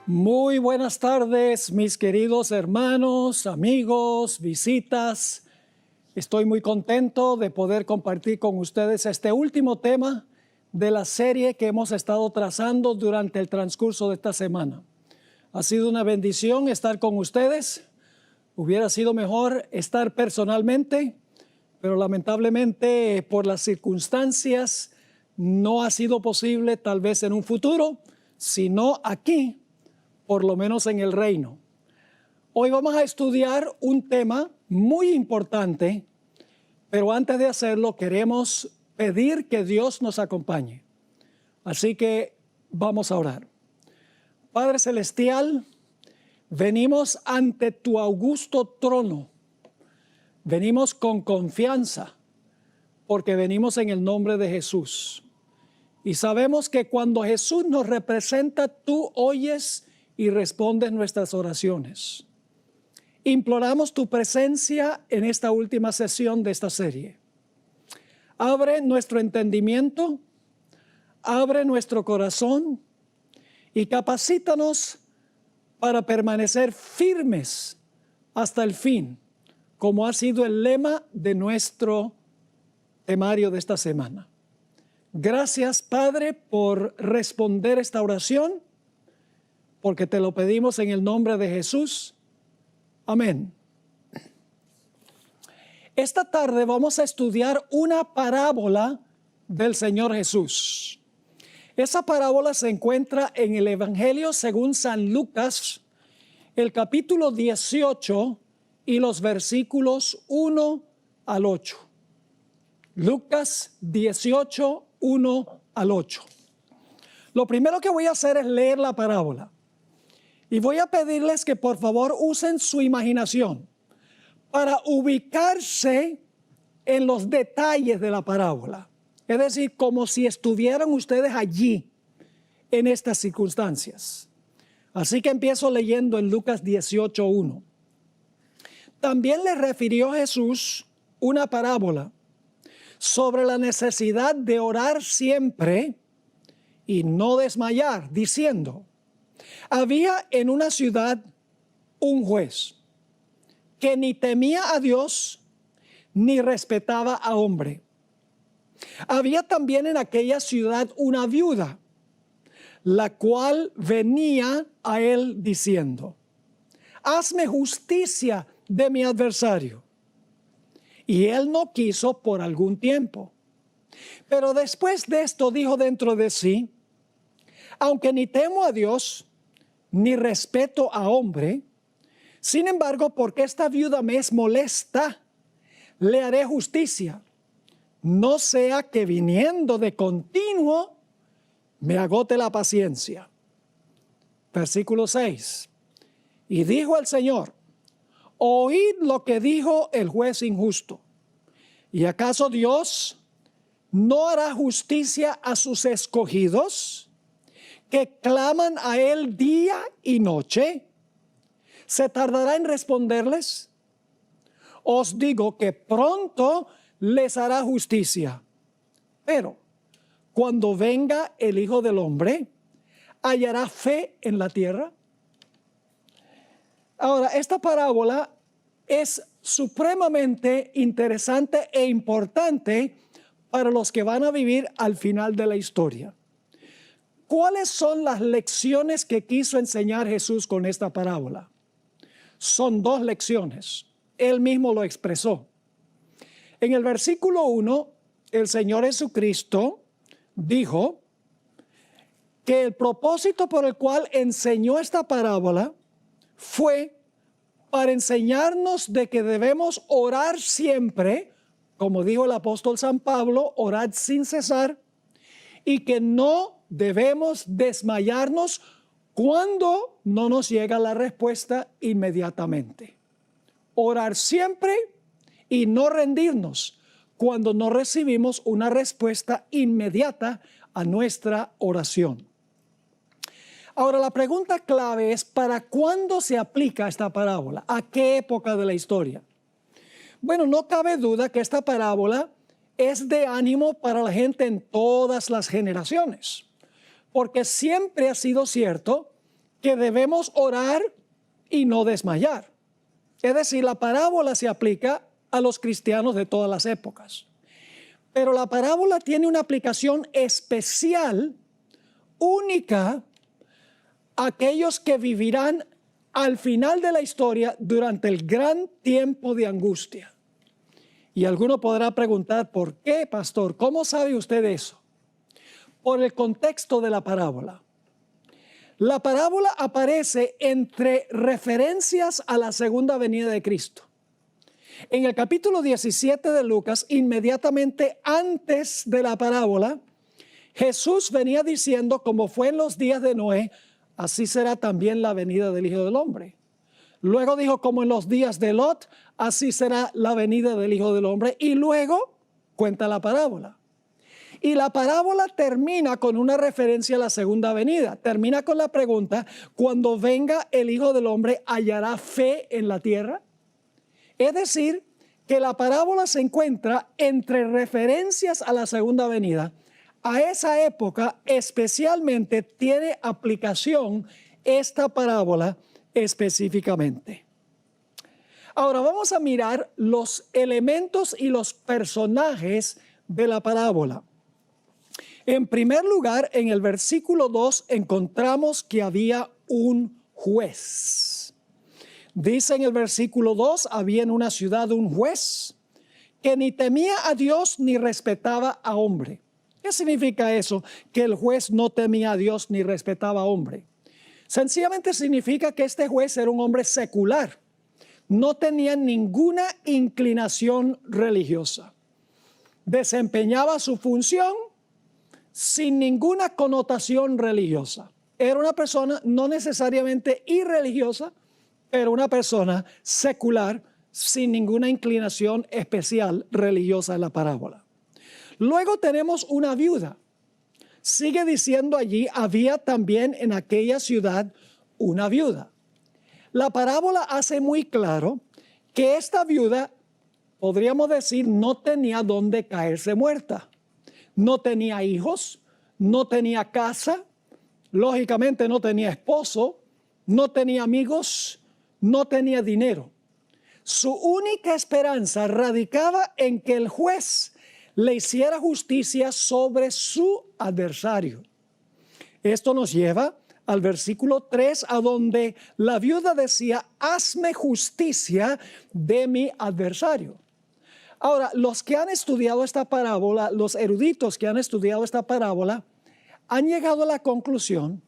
Muy buenas tardes, mis queridos hermanos, amigos, visitas. Estoy muy contento de poder compartir con ustedes este último tema de la serie que hemos estado trazando durante el transcurso de esta semana. Ha sido una bendición estar con ustedes. Hubiera sido mejor estar personalmente, pero lamentablemente por las circunstancias no ha sido posible, tal vez en un futuro, sino aquí, por lo menos en el reino. Hoy vamos a estudiar un tema muy importante, pero antes de hacerlo queremos pedir que Dios nos acompañe. Así que vamos a orar. Padre Celestial, venimos ante tu augusto trono. Venimos con confianza porque venimos en el nombre de Jesús. Y sabemos que cuando Jesús nos representa, tú oyes y respondes nuestras oraciones. Imploramos tu presencia en esta última sesión de esta serie. Abre nuestro entendimiento, abre nuestro corazón y capacítanos para permanecer firmes hasta el fin, como ha sido el lema de nuestro temario de esta semana. Gracias, Padre, por responder esta oración, porque te lo pedimos en el nombre de Jesús. Amén. Esta tarde vamos a estudiar una parábola del Señor Jesús. Esa parábola se encuentra en el Evangelio según San Lucas, el capítulo 18 y los versículos 1 al 8. Lucas 18, 1 al 8. Lo primero que voy a hacer es leer la parábola. Y voy a pedirles que por favor usen su imaginación para ubicarse en los detalles de la parábola. Es decir, como si estuvieran ustedes allí en estas circunstancias. Así que empiezo leyendo en Lucas 18:1. También le refirió Jesús una parábola sobre la necesidad de orar siempre y no desmayar, diciendo: había en una ciudad un juez que ni temía a Dios ni respetaba a hombre. Había también en aquella ciudad una viuda, la cual venía a él diciendo: hazme justicia de mi adversario. Y él no quiso por algún tiempo. Pero después de esto dijo dentro de sí: aunque ni temo a Dios ni respeto a hombre, sin embargo, porque esta viuda me es molesta, le haré justicia, no sea que viniendo de continuo me agote la paciencia. Versículo 6. Y dijo el Señor: oíd lo que dijo el juez injusto. ¿Y acaso Dios no hará justicia a sus escogidos, que claman a él día y noche? ¿Se tardará en responderles? Os digo que pronto les hará justicia. Pero cuando venga el Hijo del Hombre, ¿hallará fe en la tierra? Ahora, esta parábola es supremamente interesante e importante para los que van a vivir al final de la historia. ¿Cuáles son las lecciones que quiso enseñar Jesús con esta parábola? Son dos lecciones. Él mismo lo expresó. En el versículo 1, el Señor Jesucristo dijo que el propósito por el cual enseñó esta parábola fue para enseñarnos de que debemos orar siempre, como dijo el apóstol San Pablo, orad sin cesar, y que no debemos desmayarnos cuando no nos llega la respuesta inmediatamente. Orar siempre y no rendirnos cuando no recibimos una respuesta inmediata a nuestra oración. Ahora, la pregunta clave es: ¿para cuándo se aplica esta parábola? ¿A qué época de la historia? Bueno, no cabe duda que esta parábola es de ánimo para la gente en todas las generaciones, porque siempre ha sido cierto que debemos orar y no desmayar. Es decir, la parábola se aplica a los cristianos de todas las épocas. Pero la parábola tiene una aplicación especial, única, a aquellos que vivirán al final de la historia durante el gran tiempo de angustia. Y alguno podrá preguntar, ¿por qué, pastor? ¿Cómo sabe usted eso? Por el contexto de la parábola. La parábola aparece entre referencias a la segunda venida de Cristo. En el capítulo 17 de Lucas, inmediatamente antes de la parábola, Jesús venía diciendo, como fue en los días de Noé, así será también la venida del Hijo del Hombre. Luego dijo, como en los días de Lot, así será la venida del Hijo del Hombre. Y luego cuenta la parábola. Y la parábola termina con una referencia a la segunda venida. Termina con la pregunta, cuando venga el Hijo del Hombre, ¿hallará fe en la tierra? Es decir, que la parábola se encuentra entre referencias a la segunda venida. A esa época especialmente tiene aplicación esta parábola específicamente. Ahora vamos a mirar los elementos y los personajes de la parábola. En primer lugar, en el versículo 2 encontramos que había un juez. Dice en el versículo 2, había en una ciudad un juez que ni temía a Dios ni respetaba a hombre. ¿Qué significa eso? Que el juez no temía a Dios ni respetaba a hombre. Sencillamente significa que este juez era un hombre secular. No tenía ninguna inclinación religiosa. Desempeñaba su función sin ninguna connotación religiosa. Era una persona no necesariamente irreligiosa, pero una persona secular sin ninguna inclinación especial religiosa en la parábola. Luego tenemos una viuda. Sigue diciendo allí, había también en aquella ciudad una viuda. La parábola hace muy claro que esta viuda, podríamos decir, no tenía dónde caerse muerta. No tenía hijos, no tenía casa, lógicamente no tenía esposo, no tenía amigos, no tenía dinero. Su única esperanza radicaba en que el juez le hiciera justicia sobre su adversario. Esto nos lleva al versículo 3, a donde la viuda decía, hazme justicia de mi adversario. Ahora, los que han estudiado esta parábola, los eruditos que han estudiado esta parábola, han llegado a la conclusión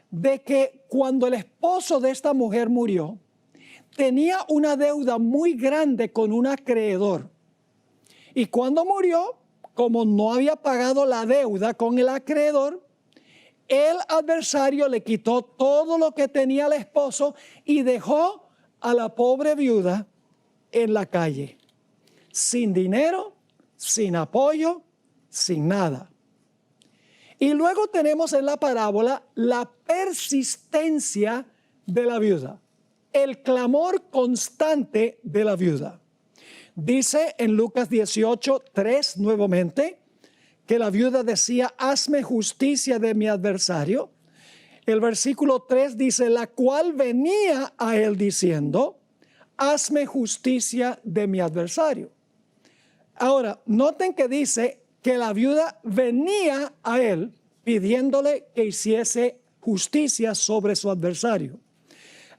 de que cuando el esposo de esta mujer murió, tenía una deuda muy grande con un acreedor. Y cuando murió, como no había pagado la deuda con el acreedor, el adversario le quitó todo lo que tenía el esposo y dejó a la pobre viuda en la calle, sin dinero, sin apoyo, sin nada. Y luego tenemos en la parábola la persistencia de la viuda, el clamor constante de la viuda. Dice en Lucas 18:3 nuevamente que la viuda decía, hazme justicia de mi adversario. El versículo 3 dice, la cual venía a él diciendo, hazme justicia de mi adversario. Ahora, noten que dice que la viuda venía a él pidiéndole que hiciese justicia sobre su adversario.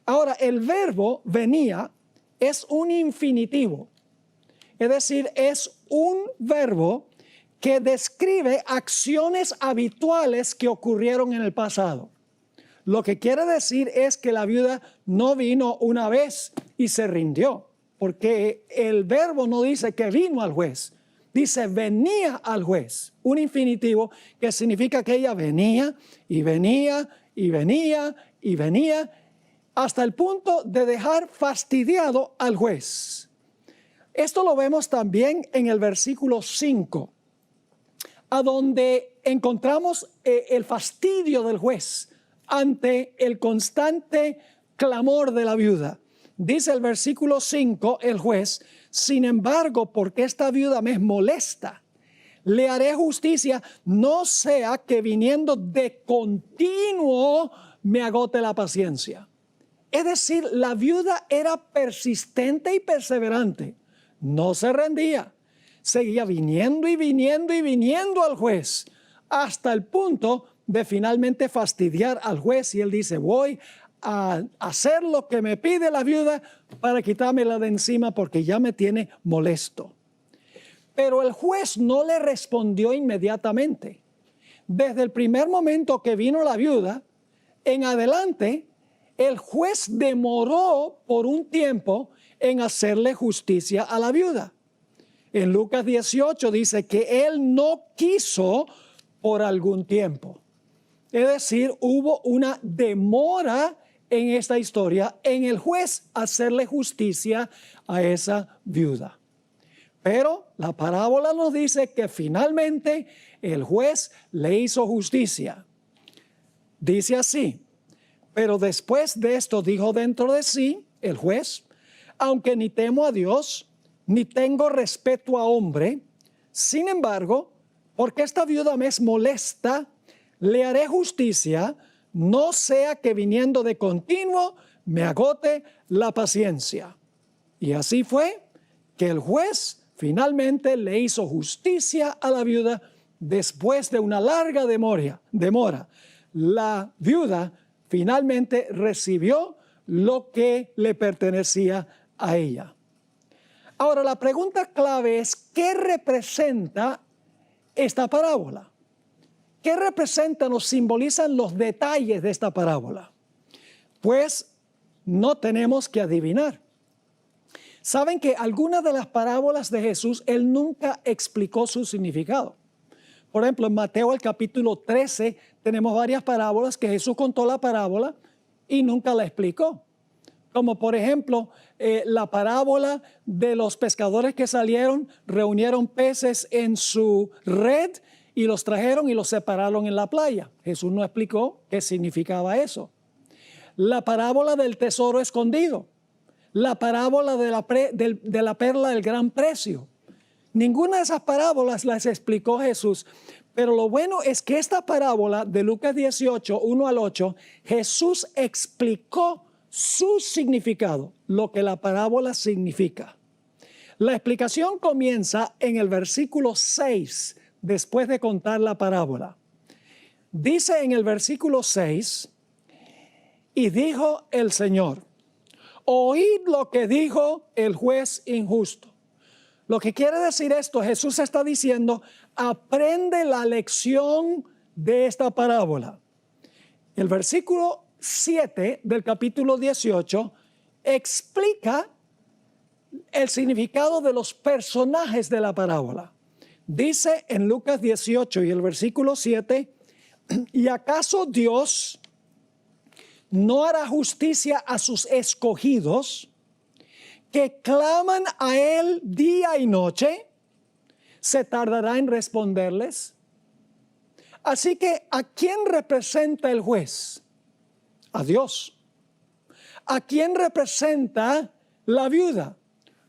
Ahora, el verbo venía es un infinitivo. Es decir, es un verbo que describe acciones habituales que ocurrieron en el pasado. Lo que quiere decir es que la viuda no vino una vez y se rindió, porque el verbo no dice que vino al juez, dice venía al juez, un infinitivo que significa que ella venía y venía y venía y venía hasta el punto de dejar fastidiado al juez. Esto lo vemos también en el versículo 5, a donde encontramos el fastidio del juez ante el constante clamor de la viuda. Dice el versículo 5, el juez, sin embargo, porque esta viuda me molesta, le haré justicia, no sea que viniendo de continuo me agote la paciencia. Es decir, la viuda era persistente y perseverante. No se rendía. Seguía viniendo y viniendo y viniendo al juez hasta el punto de finalmente fastidiar al juez. Y él dice, voy a hacer lo que me pide la viuda para quitármela de encima porque ya me tiene molesto. Pero el juez no le respondió inmediatamente. Desde el primer momento que vino la viuda, en adelante, el juez demoró por un tiempo en hacerle justicia a la viuda. En Lucas 18 dice que él no quiso por algún tiempo. Es decir, hubo una demora en esta historia en el juez hacerle justicia a esa viuda. Pero la parábola nos dice que finalmente el juez le hizo justicia. Dice así, pero después de esto dijo dentro de sí el juez, aunque ni temo a Dios, ni tengo respeto a hombre, sin embargo, porque esta viuda me es molesta, le haré justicia, no sea que viniendo de continuo me agote la paciencia. Y así fue que el juez finalmente le hizo justicia a la viuda después de una larga demora. La viuda finalmente recibió lo que le pertenecía a ella. Ahora, la pregunta clave es, ¿qué representa esta parábola? ¿Qué representan o simbolizan los detalles de esta parábola? Pues no tenemos que adivinar. Saben que algunas de las parábolas de Jesús, él nunca explicó su significado. Por ejemplo, en Mateo el capítulo 13 tenemos varias parábolas que Jesús contó la parábola y nunca la explicó. Como por ejemplo, la parábola de los pescadores que salieron, reunieron peces en su red y los trajeron y los separaron en la playa. Jesús no explicó qué significaba eso. La parábola del tesoro escondido. La parábola de la perla del gran precio. Ninguna de esas parábolas las explicó Jesús. Pero lo bueno es que esta parábola de Lucas 18, 1 al 8, Jesús explicó su significado, lo que la parábola significa. La explicación comienza en el versículo 6, después de contar la parábola. Dice en el versículo 6, y dijo el Señor, oíd lo que dijo el juez injusto. Lo que quiere decir esto, Jesús está diciendo, aprende la lección de esta parábola. El versículo 7 del capítulo 18 explica el significado de los personajes de la parábola. Dice en Lucas 18 y el versículo 7, ¿y acaso Dios no hará justicia a sus escogidos que claman a Él día y noche? ¿Se tardará en responderles? Así que, ¿a quién representa el juez? A Dios. ¿A quién representa la viuda?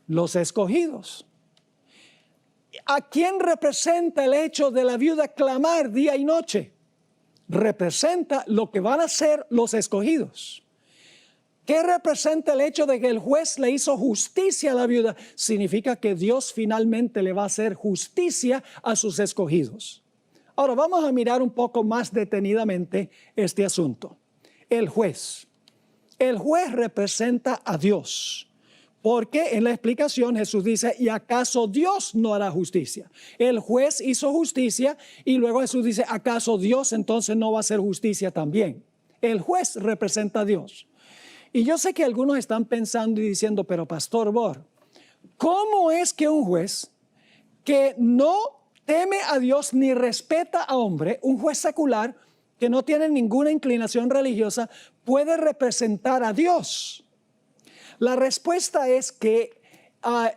Los escogidos. ¿A quién representa el hecho de la viuda clamar día y noche? Representa lo que van a hacer los escogidos. ¿Qué representa el hecho de que el juez le hizo justicia a la viuda? Significa que Dios finalmente le va a hacer justicia a sus escogidos. Ahora vamos a mirar un poco más detenidamente este asunto. El juez. El juez representa a Dios. Porque en la explicación Jesús dice, ¿y acaso Dios no hará justicia? El juez hizo justicia y luego Jesús dice, ¿acaso Dios entonces no va a hacer justicia también? El juez representa a Dios. Y yo sé que algunos están pensando y diciendo, pero Pastor Bor, ¿cómo es que un juez que no teme a Dios ni respeta a hombre, un juez secular que no tiene ninguna inclinación religiosa, puede representar a Dios? La respuesta es que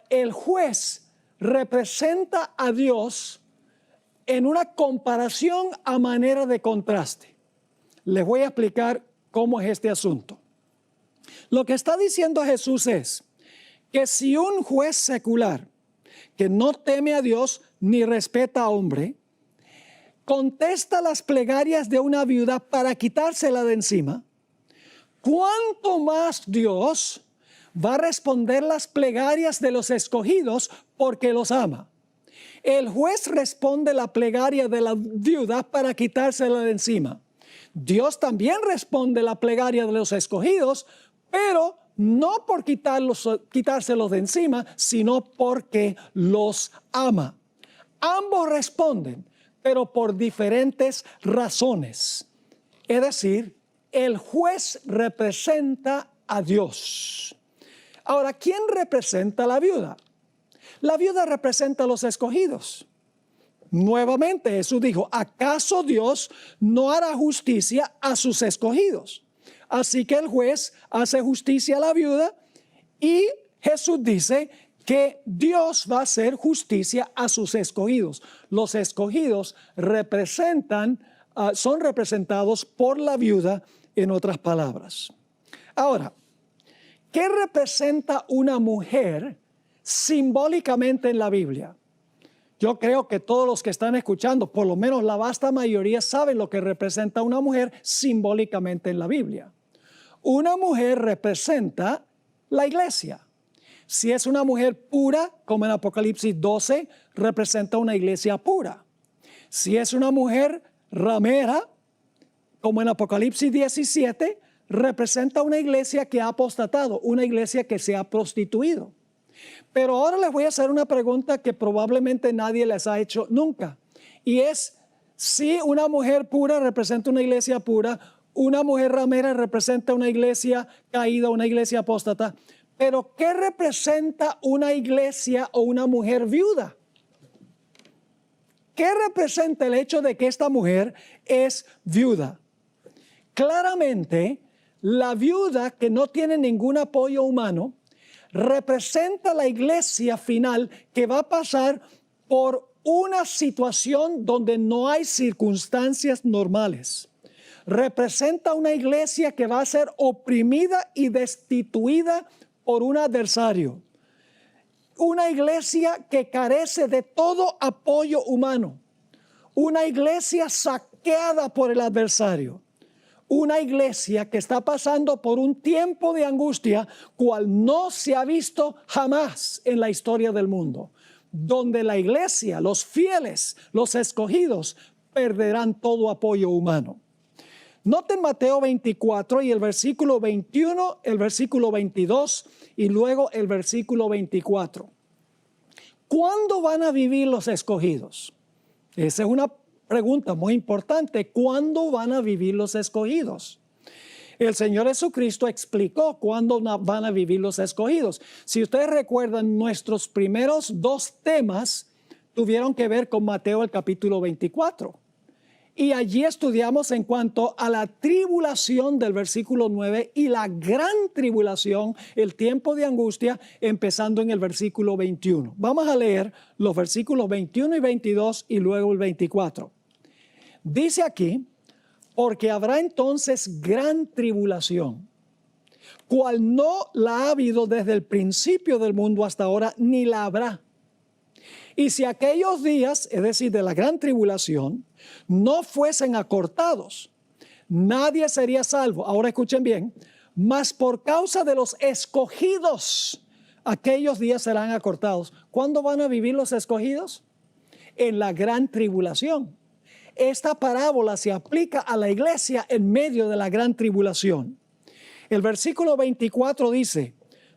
el juez representa a Dios en una comparación a manera de contraste. Les voy a explicar cómo es este asunto. Lo que está diciendo Jesús es que si un juez secular que no teme a Dios ni respeta a hombre, contesta las plegarias de una viuda para quitársela de encima, ¿cuánto más Dios va a responder las plegarias de los escogidos porque los ama? El juez responde la plegaria de la viuda para quitársela de encima. Dios también responde la plegaria de los escogidos, pero no por quitárselos de encima, sino porque los ama. Ambos responden, pero por diferentes razones. Es decir, el juez representa a Dios. Ahora, ¿quién representa a la viuda? La viuda representa a los escogidos. Nuevamente Jesús dijo, ¿acaso Dios no hará justicia a sus escogidos? Así que el juez hace justicia a la viuda y Jesús dice que Dios va a hacer justicia a sus escogidos. Los escogidos son representados por la viuda, en otras palabras. Ahora, ¿qué representa una mujer simbólicamente en la Biblia? Yo creo que todos los que están escuchando, por lo menos la vasta mayoría, saben lo que representa una mujer simbólicamente en la Biblia. Una mujer representa la iglesia. Si es una mujer pura, como en Apocalipsis 12, representa una iglesia pura. Si es una mujer ramera, como en Apocalipsis 17, representa una iglesia que ha apostatado, una iglesia que se ha prostituido. Pero ahora les voy a hacer una pregunta que probablemente nadie les ha hecho nunca. Y es, si una mujer pura representa una iglesia pura, una mujer ramera representa una iglesia caída, una iglesia apóstata. Pero ¿qué representa una iglesia o una mujer viuda? ¿Qué representa el hecho de que esta mujer es viuda? Claramente, la viuda que no tiene ningún apoyo humano representa la iglesia final que va a pasar por una situación donde no hay circunstancias normales. Representa una iglesia que va a ser oprimida y destituida por un adversario. Una iglesia que carece de todo apoyo humano. Una iglesia saqueada por el adversario. Una iglesia que está pasando por un tiempo de angustia cual no se ha visto jamás en la historia del mundo, donde la iglesia, los fieles, los escogidos, perderán todo apoyo humano. Noten Mateo 24 y el versículo 21, el versículo 22 y luego el versículo 24. ¿Cuándo van a vivir los escogidos? Esa es una pregunta muy importante. ¿Cuándo van a vivir los escogidos? El Señor Jesucristo explicó cuándo van a vivir los escogidos. Si ustedes recuerdan, nuestros primeros dos temas tuvieron que ver con Mateo el capítulo 24. Y allí estudiamos en cuanto a la tribulación del versículo 9 y la gran tribulación, el tiempo de angustia, empezando en el versículo 21. Vamos a leer los versículos 21 y 22 y luego el 24. Dice aquí, porque habrá entonces gran tribulación, cual no la ha habido desde el principio del mundo hasta ahora, ni la habrá. Y si aquellos días, es decir, de la gran tribulación, no fuesen acortados, nadie sería salvo. Ahora escuchen bien, mas por causa de los escogidos, aquellos días serán acortados. ¿Cuándo van a vivir los escogidos? En la gran tribulación. Esta parábola se aplica a la iglesia en medio de la gran tribulación. El versículo 24 dice,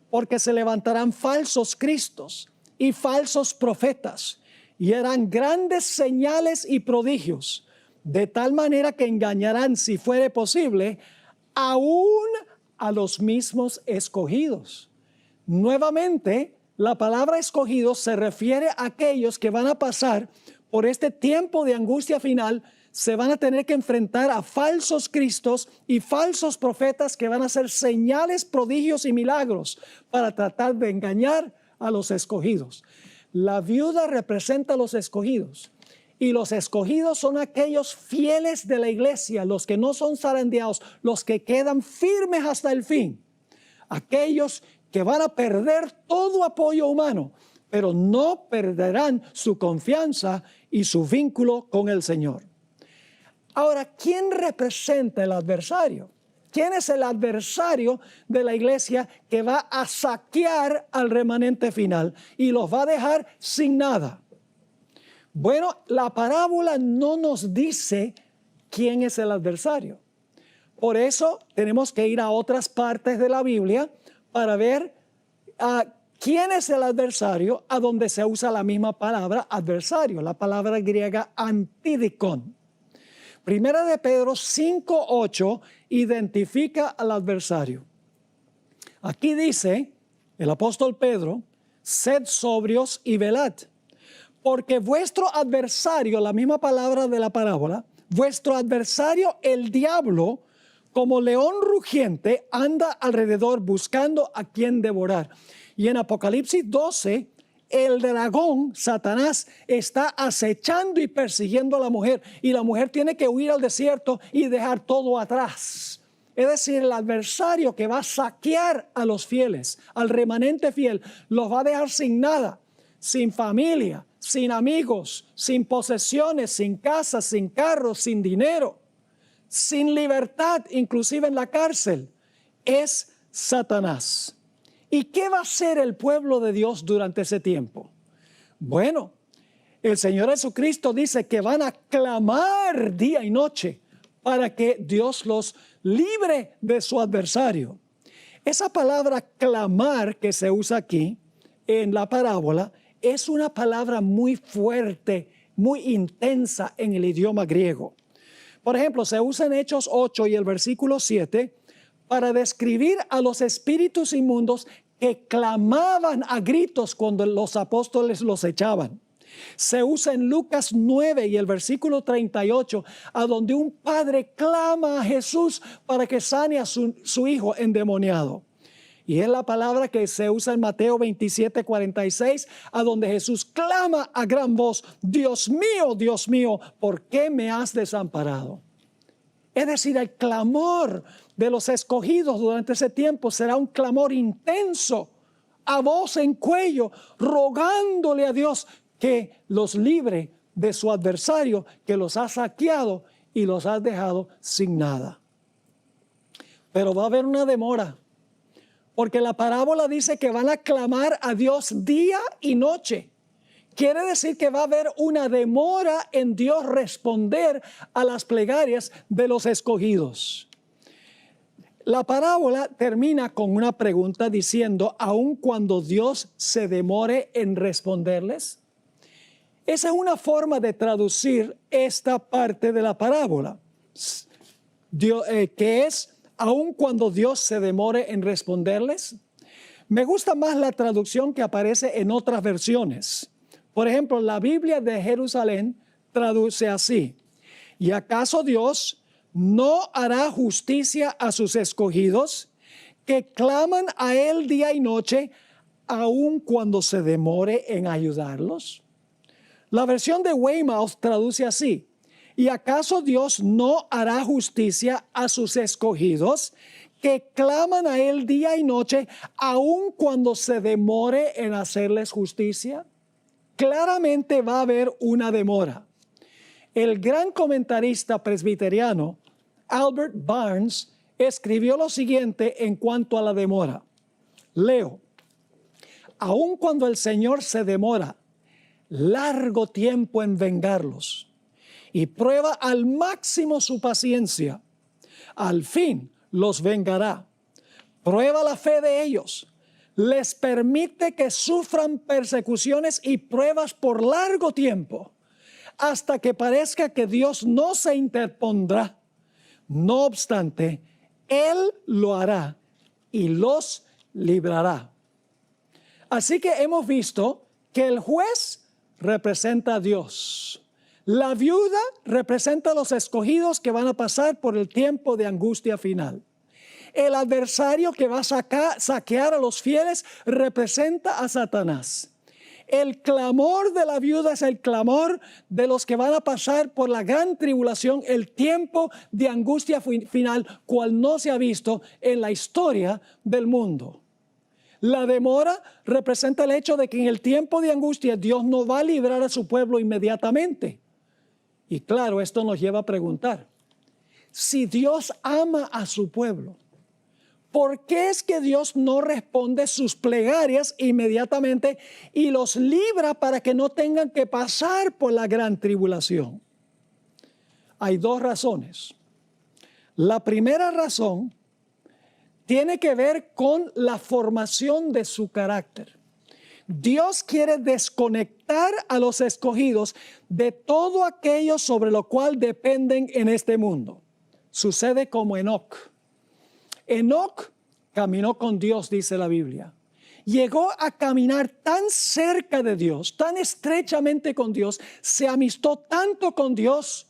porque se levantarán falsos cristos y falsos profetas, y harán grandes señales y prodigios, de tal manera que engañarán, si fuere posible, aún a los mismos escogidos. Nuevamente, la palabra escogidos se refiere a aquellos que van a pasar por este tiempo de angustia final. Se van a tener que enfrentar a falsos cristos y falsos profetas que van a hacer señales, prodigios y milagros para tratar de engañar a los escogidos. La viuda representa a los escogidos y los escogidos son aquellos fieles de la iglesia, los que no son zarandeados, los que quedan firmes hasta el fin, aquellos que van a perder todo apoyo humano, pero no perderán su confianza y su vínculo con el Señor. Ahora, ¿quién representa el adversario? ¿Quién es el adversario de la iglesia que va a saquear al remanente final y los va a dejar sin nada? Bueno, la parábola no nos dice quién es el adversario. Por eso tenemos que ir a otras partes de la Biblia para ver quién es el adversario, a donde se usa la misma palabra adversario, la palabra griega antidikon. Primera de Pedro 5:8 identifica al adversario. Aquí dice el apóstol Pedro: sed sobrios y velad, porque vuestro adversario, la misma palabra de la parábola, vuestro adversario el diablo, como león rugiente, anda alrededor buscando a quien devorar. Y en Apocalipsis 12, el dragón, Satanás, está acechando y persiguiendo a la mujer. Y la mujer tiene que huir al desierto y dejar todo atrás. Es decir, el adversario que va a saquear a los fieles, al remanente fiel, los va a dejar sin nada, sin familia, sin amigos, sin posesiones, sin casas, sin carros, sin dinero, sin libertad, inclusive en la cárcel. Es Satanás. ¿Y qué va a hacer el pueblo de Dios durante ese tiempo? Bueno, el Señor Jesucristo dice que van a clamar día y noche para que Dios los libre de su adversario. Esa palabra clamar que se usa aquí en la parábola es una palabra muy fuerte, muy intensa en el idioma griego. Por ejemplo, se usa en Hechos 8 y el versículo 7 para describir a los espíritus inmundos que clamaban a gritos cuando los apóstoles los echaban. Se usa en Lucas 9 y el versículo 38, a donde un padre clama a Jesús para que sane a su hijo endemoniado. Y es la palabra que se usa en Mateo 27:46, a donde Jesús clama a gran voz: Dios mío, ¿por qué me has desamparado? Es decir, el clamor de los escogidos durante ese tiempo será un clamor intenso, a voz en cuello, rogándole a Dios que los libre de su adversario, que los ha saqueado y los ha dejado sin nada. Pero va a haber una demora, porque la parábola dice que van a clamar a Dios día y noche. Quiere decir que va a haber una demora en Dios responder a las plegarias de los escogidos. La parábola termina con una pregunta diciendo: ¿aun cuando Dios se demore en responderles? Esa es una forma de traducir esta parte de la parábola, que es: ¿aun cuando Dios se demore en responderles? Me gusta más la traducción que aparece en otras versiones. Por ejemplo, la Biblia de Jerusalén traduce así: ¿y acaso Dios no hará justicia a sus escogidos, que claman a Él día y noche, aun cuando se demore en ayudarlos? La versión de Weymouth traduce así: ¿y acaso Dios no hará justicia a sus escogidos, que claman a Él día y noche, aun cuando se demore en hacerles justicia? Claramente va a haber una demora. El gran comentarista presbiteriano Albert Barnes escribió lo siguiente en cuanto a la demora. Leo: aun cuando el Señor se demora largo tiempo en vengarlos y prueba al máximo su paciencia, al fin los vengará. Prueba la fe de ellos, les permite que sufran persecuciones y pruebas por largo tiempo, hasta que parezca que Dios no se interpondrá. No obstante, Él lo hará y los librará. Así que hemos visto que el juez representa a Dios. La viuda representa a los escogidos que van a pasar por el tiempo de angustia final. El adversario que va a saquear a los fieles representa a Satanás. El clamor de la viuda es el clamor de los que van a pasar por la gran tribulación, el tiempo de angustia final, cual no se ha visto en la historia del mundo. La demora representa el hecho de que en el tiempo de angustia Dios no va a librar a su pueblo inmediatamente. Y claro, esto nos lleva a preguntar, si Dios ama a su pueblo, ¿por qué es que Dios no responde sus plegarias inmediatamente y los libra para que no tengan que pasar por la gran tribulación? Hay dos razones. La primera razón tiene que ver con la formación de su carácter. Dios quiere desconectar a los escogidos de todo aquello sobre lo cual dependen en este mundo. Sucede como Enoc. Enoc caminó con Dios, dice la Biblia. Llegó a caminar tan cerca de Dios, tan estrechamente con Dios, se amistó tanto con Dios,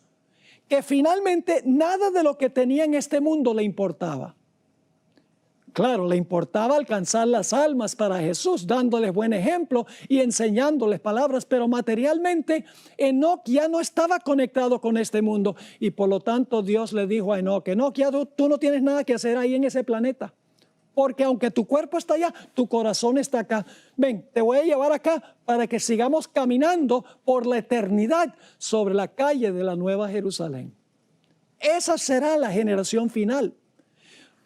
que finalmente nada de lo que tenía en este mundo le importaba. Claro, le importaba alcanzar las almas para Jesús, dándoles buen ejemplo y enseñándoles palabras, pero materialmente Enoc ya no estaba conectado con este mundo y por lo tanto Dios le dijo a Enoc, Enoc, ya tú no tienes nada que hacer ahí en ese planeta, porque aunque tu cuerpo está allá, tu corazón está acá. Ven, te voy a llevar acá para que sigamos caminando por la eternidad sobre la calle de la Nueva Jerusalén. Esa será la generación final.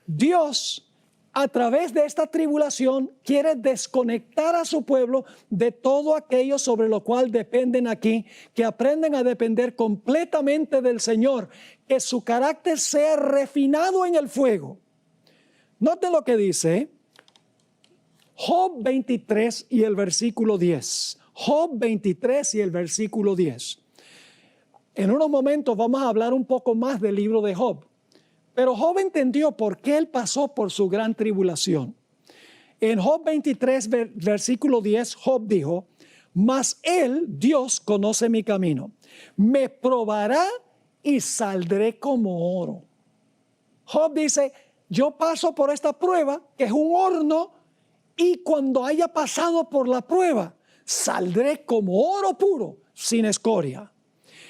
Dios, a través de esta tribulación, quiere desconectar a su pueblo de todo aquello sobre lo cual dependen aquí, que aprendan a depender completamente del Señor, que su carácter sea refinado en el fuego. Noten lo que dice Job 23 y el versículo 10. Job 23 y el versículo 10. En unos momentos vamos a hablar un poco más del libro de Job. Pero Job entendió por qué él pasó por su gran tribulación. En Job 23, versículo 10, Job dijo, mas él, Dios, conoce mi camino. Me probará y saldré como oro. Job dice, yo paso por esta prueba, que es un horno, y cuando haya pasado por la prueba, saldré como oro puro, sin escoria.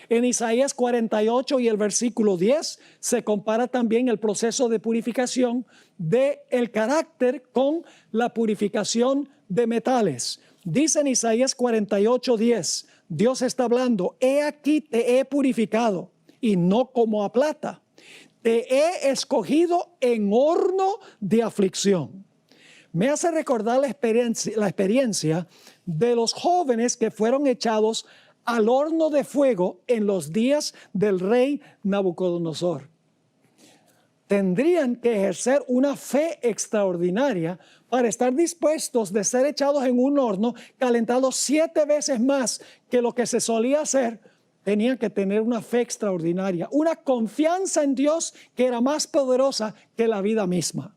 En Isaías 48 y el versículo 10 se compara también el proceso de purificación del carácter con la purificación de metales. Dice en Isaías 48, 10, Dios está hablando, he aquí te he purificado y no como a plata. Te he escogido en horno de aflicción. Me hace recordar la experiencia de los jóvenes que fueron echados al horno de fuego en los días del rey Nabucodonosor. Tendrían que ejercer una fe extraordinaria para estar dispuestos de ser echados en un horno calentado 7 veces más que lo que se solía hacer. Tenían que tener una fe extraordinaria, una confianza en Dios que era más poderosa que la vida misma.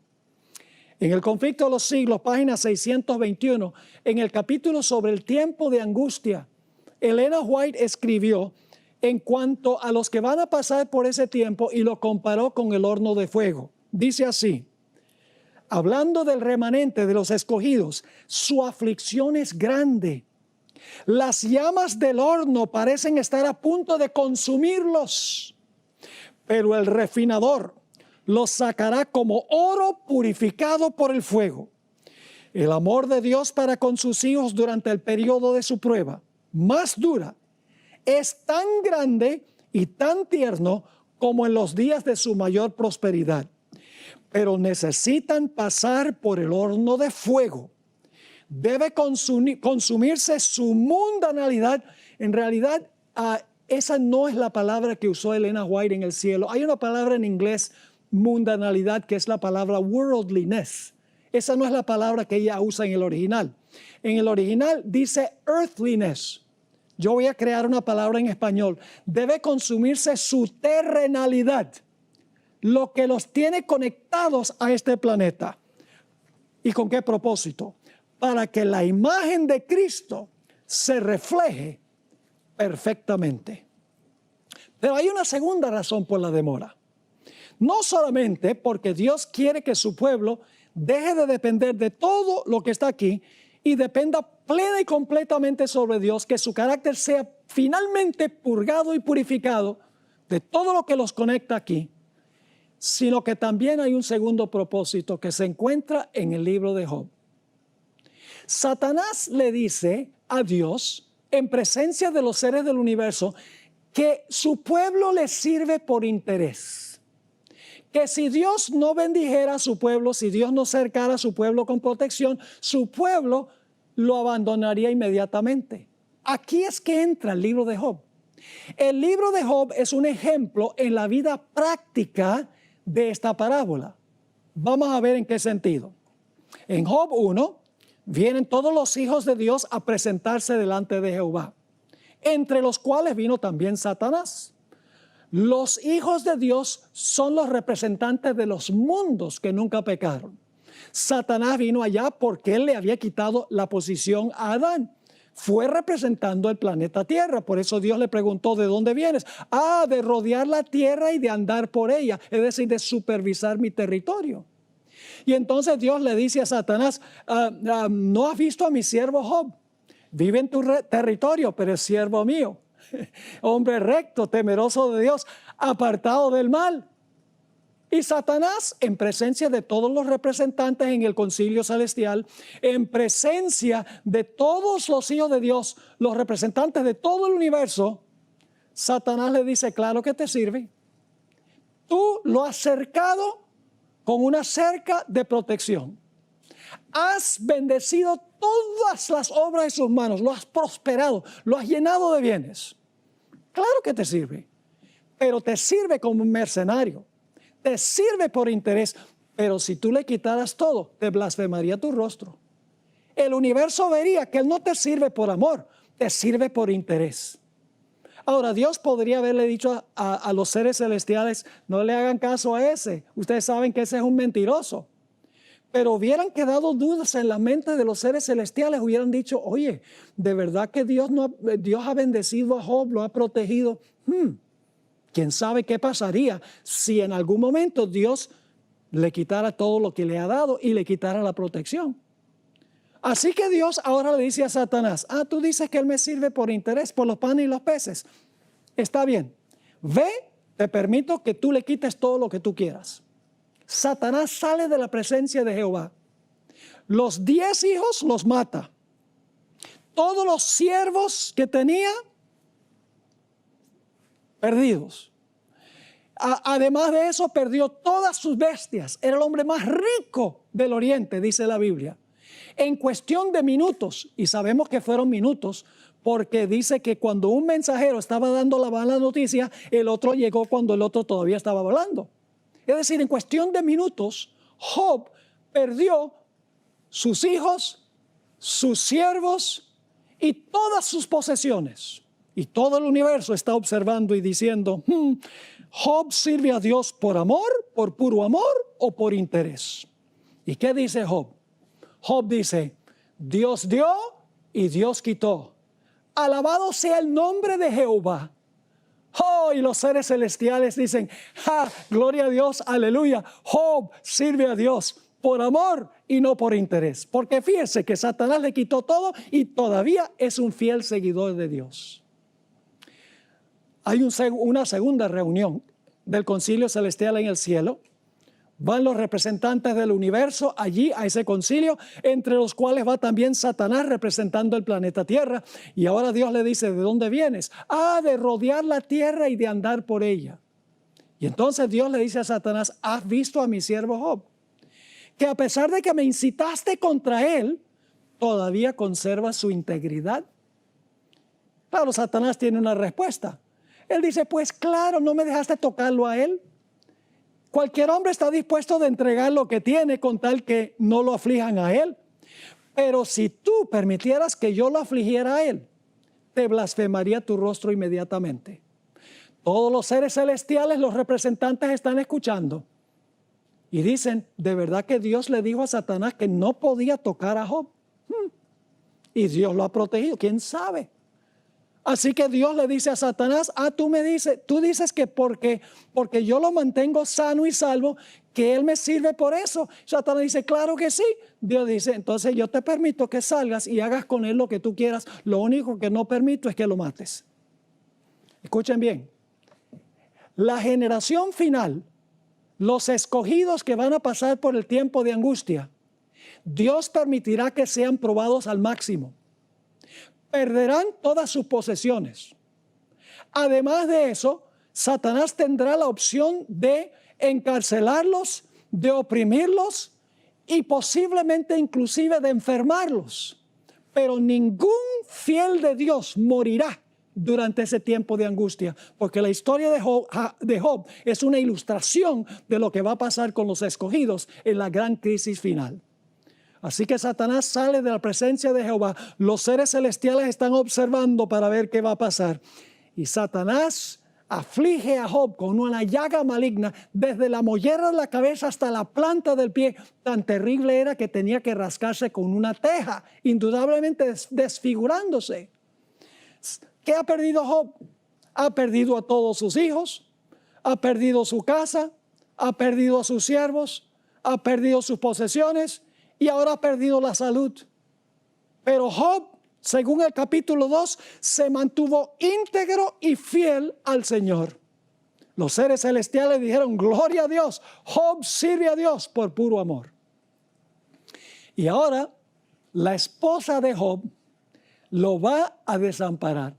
En el Conflicto de los Siglos, página 621, en el capítulo sobre el tiempo de angustia, Elena White escribió en cuanto a los que van a pasar por ese tiempo y lo comparó con el horno de fuego. Dice así, hablando del remanente de los escogidos, su aflicción es grande. Las llamas del horno parecen estar a punto de consumirlos, pero el refinador los sacará como oro purificado por el fuego. El amor de Dios para con sus hijos durante el periodo de su prueba más dura es tan grande y tan tierno como en los días de su mayor prosperidad. Pero necesitan pasar por el horno de fuego. Debe consumirse su mundanalidad. En realidad, esa no es la palabra que usó Elena White en el cielo. Hay una palabra en inglés, mundanalidad, que es la palabra worldliness. Esa no es la palabra que ella usa en el original. En el original dice earthliness. Yo voy a crear una palabra en español. Debe consumirse su terrenalidad, lo que los tiene conectados a este planeta. ¿Y con qué propósito? Para que la imagen de Cristo se refleje perfectamente. Pero hay una segunda razón por la demora. No solamente porque Dios quiere que su pueblo deje de depender de todo lo que está aquí y dependa plena y completamente sobre Dios, que su carácter sea finalmente purgado y purificado de todo lo que los conecta aquí, sino que también hay un segundo propósito que se encuentra en el libro de Job. Satanás le dice a Dios, en presencia de los seres del universo, que su pueblo le sirve por interés. Que si Dios no bendijera a su pueblo, si Dios no cercara a su pueblo con protección, su pueblo lo abandonaría inmediatamente. Aquí es que entra el libro de Job. El libro de Job es un ejemplo en la vida práctica de esta parábola. Vamos a ver en qué sentido. En Job 1 vienen todos los hijos de Dios a presentarse delante de Jehová, entre los cuales vino también Satanás. Los hijos de Dios son los representantes de los mundos que nunca pecaron. Satanás vino allá porque él le había quitado la posición a Adán. Fue representando el planeta Tierra. Por eso Dios le preguntó, ¿de dónde vienes? De rodear la tierra y de andar por ella, es decir, de supervisar mi territorio. Y entonces Dios le dice a Satanás, ¿no has visto a mi siervo Job? Vive en tu territorio, pero es siervo mío. Hombre recto, temeroso de Dios, apartado del mal. Y Satanás, en presencia de todos los representantes en el concilio celestial, en presencia de todos los hijos de Dios, los representantes de todo el universo, Satanás le dice, claro que te sirve. Tú lo has cercado con una cerca de protección. Has bendecido todas las obras de sus manos, lo has prosperado, lo has llenado de bienes. Claro que te sirve, pero te sirve como un mercenario. Te sirve por interés, pero si tú le quitaras todo, te blasfemaría tu rostro. El universo vería que él no te sirve por amor, te sirve por interés. Ahora, Dios podría haberle dicho a los seres celestiales, no le hagan caso a ese. Ustedes saben que ese es un mentiroso. Pero hubieran quedado dudas en la mente de los seres celestiales, hubieran dicho, oye, ¿de verdad que Dios ha bendecido a Job, lo ha protegido? ¿Quién sabe qué pasaría si en algún momento Dios le quitara todo lo que le ha dado y le quitara la protección? Así que Dios ahora le dice a Satanás, tú dices que él me sirve por interés, por los panes y los peces. Está bien, ve, te permito que tú le quites todo lo que tú quieras. Satanás sale de la presencia de Jehová. Los 10 hijos los mata. Todos los siervos que tenía, perdidos. Además de eso, perdió todas sus bestias. Era el hombre más rico del oriente, dice la Biblia. En cuestión de minutos, y sabemos que fueron minutos, porque dice que cuando un mensajero estaba dando la mala noticia, el otro llegó cuando el otro todavía estaba hablando. Es decir, en cuestión de minutos, Job perdió sus hijos, sus siervos y todas sus posesiones. Y todo el universo está observando y diciendo, ¿Job sirve a Dios por amor, por puro amor o por interés? ¿Y qué dice Job? Job dice, Dios dio y Dios quitó. Alabado sea el nombre de Jehová. Y los seres celestiales dicen, gloria a Dios, aleluya. Job sirve a Dios por amor y no por interés. Porque fíjense que Satanás le quitó todo y todavía es un fiel seguidor de Dios. Hay una segunda reunión del concilio celestial en el cielo. Van los representantes del universo allí a ese concilio, entre los cuales va también Satanás representando el planeta Tierra. Y ahora Dios le dice, ¿de dónde vienes? De rodear la tierra y de andar por ella. Y entonces Dios le dice a Satanás, ¿has visto a mi siervo Job? Que a pesar de que me incitaste contra él, todavía conserva su integridad. Claro, Satanás tiene una respuesta. Él dice, pues claro, no me dejaste tocarlo a él. Cualquier hombre está dispuesto de entregar lo que tiene con tal que no lo aflijan a él. Pero si tú permitieras que yo lo afligiera a él, te blasfemaría tu rostro inmediatamente. Todos los seres celestiales, los representantes están escuchando. Y dicen, ¿de verdad que Dios le dijo a Satanás que no podía tocar a Job? Y Dios lo ha protegido, ¿quién sabe? Así que Dios le dice a Satanás, tú dices que porque yo lo mantengo sano y salvo, que él me sirve por eso. Satanás dice, claro que sí. Dios dice, entonces yo te permito que salgas y hagas con él lo que tú quieras. Lo único que no permito es que lo mates. Escuchen bien. La generación final, los escogidos que van a pasar por el tiempo de angustia, Dios permitirá que sean probados al máximo. Perderán todas sus posesiones. Además de eso, Satanás tendrá la opción de encarcelarlos, de oprimirlos y posiblemente inclusive de enfermarlos. Pero ningún fiel de Dios morirá durante ese tiempo de angustia, porque la historia de Job es una ilustración de lo que va a pasar con los escogidos en la gran crisis final. Así que Satanás sale de la presencia de Jehová. Los seres celestiales están observando para ver qué va a pasar. Y Satanás aflige a Job con una llaga maligna desde la mollera de la cabeza hasta la planta del pie. Tan terrible era que tenía que rascarse con una teja, indudablemente desfigurándose. ¿Qué ha perdido Job? Ha perdido a todos sus hijos, ha perdido su casa, ha perdido a sus siervos, ha perdido sus posesiones y ahora ha perdido la salud. Pero Job, según el capítulo 2, se mantuvo íntegro y fiel al Señor. Los seres celestiales dijeron, gloria a Dios, Job sirve a Dios por puro amor. Y ahora la esposa de Job lo va a desamparar.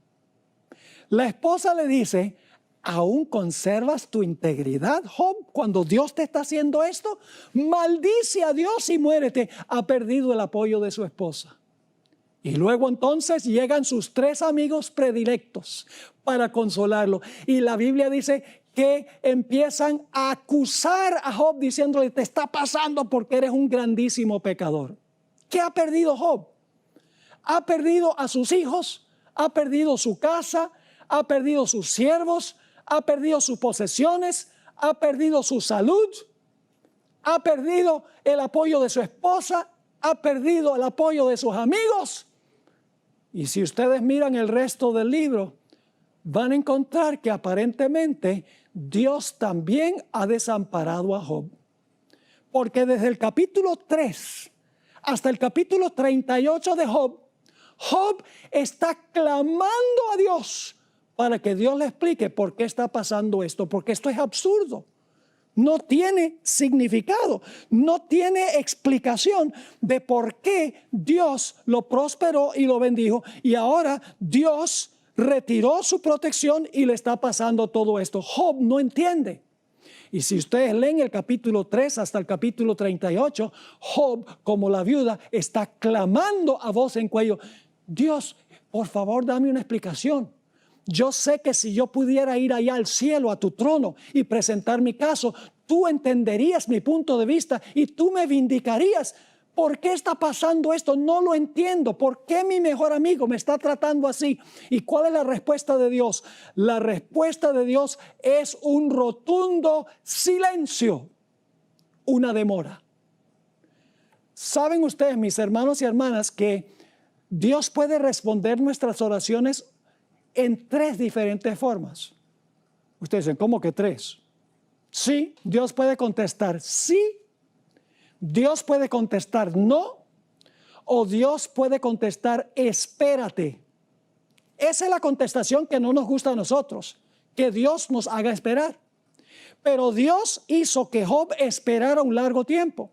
La esposa le dice, ¿aún conservas tu integridad, Job, cuando Dios te está haciendo esto? Maldice a Dios y muérete. Ha perdido el apoyo de su esposa. Y luego entonces llegan sus 3 amigos predilectos para consolarlo. Y la Biblia dice que empiezan a acusar a Job diciéndole, te está pasando porque eres un grandísimo pecador. ¿Qué ha perdido Job? Ha perdido a sus hijos, ha perdido su casa, ha perdido sus siervos, ha perdido sus posesiones, ha perdido su salud, ha perdido el apoyo de su esposa, ha perdido el apoyo de sus amigos. Y si ustedes miran el resto del libro, van a encontrar que aparentemente Dios también ha desamparado a Job. Porque desde el capítulo 3 hasta el capítulo 38 de Job, Job está clamando a Dios para que Dios le explique por qué está pasando esto, porque esto es absurdo. No tiene significado, no tiene explicación de por qué Dios lo prosperó y lo bendijo y ahora Dios retiró su protección y le está pasando todo esto. Job no entiende. Y si ustedes leen el capítulo 3 hasta el capítulo 38, Job, como la viuda, está clamando a voz en cuello, Dios, por favor, dame una explicación. Yo sé que si yo pudiera ir allá al cielo, a tu trono, y presentar mi caso, tú entenderías mi punto de vista y tú me vindicarías. ¿Por qué está pasando esto? No lo entiendo. ¿Por qué mi mejor amigo me está tratando así? ¿Y cuál es la respuesta de Dios? La respuesta de Dios es un rotundo silencio, una demora. ¿Saben ustedes, mis hermanos y hermanas, que Dios puede responder nuestras oraciones en 3 diferentes formas? Ustedes dicen, ¿cómo que 3? Sí, Dios puede contestar sí, Dios puede contestar no, o Dios puede contestar espérate. Esa es la contestación que no nos gusta a nosotros, que Dios nos haga esperar. Pero Dios hizo que Job esperara un largo tiempo.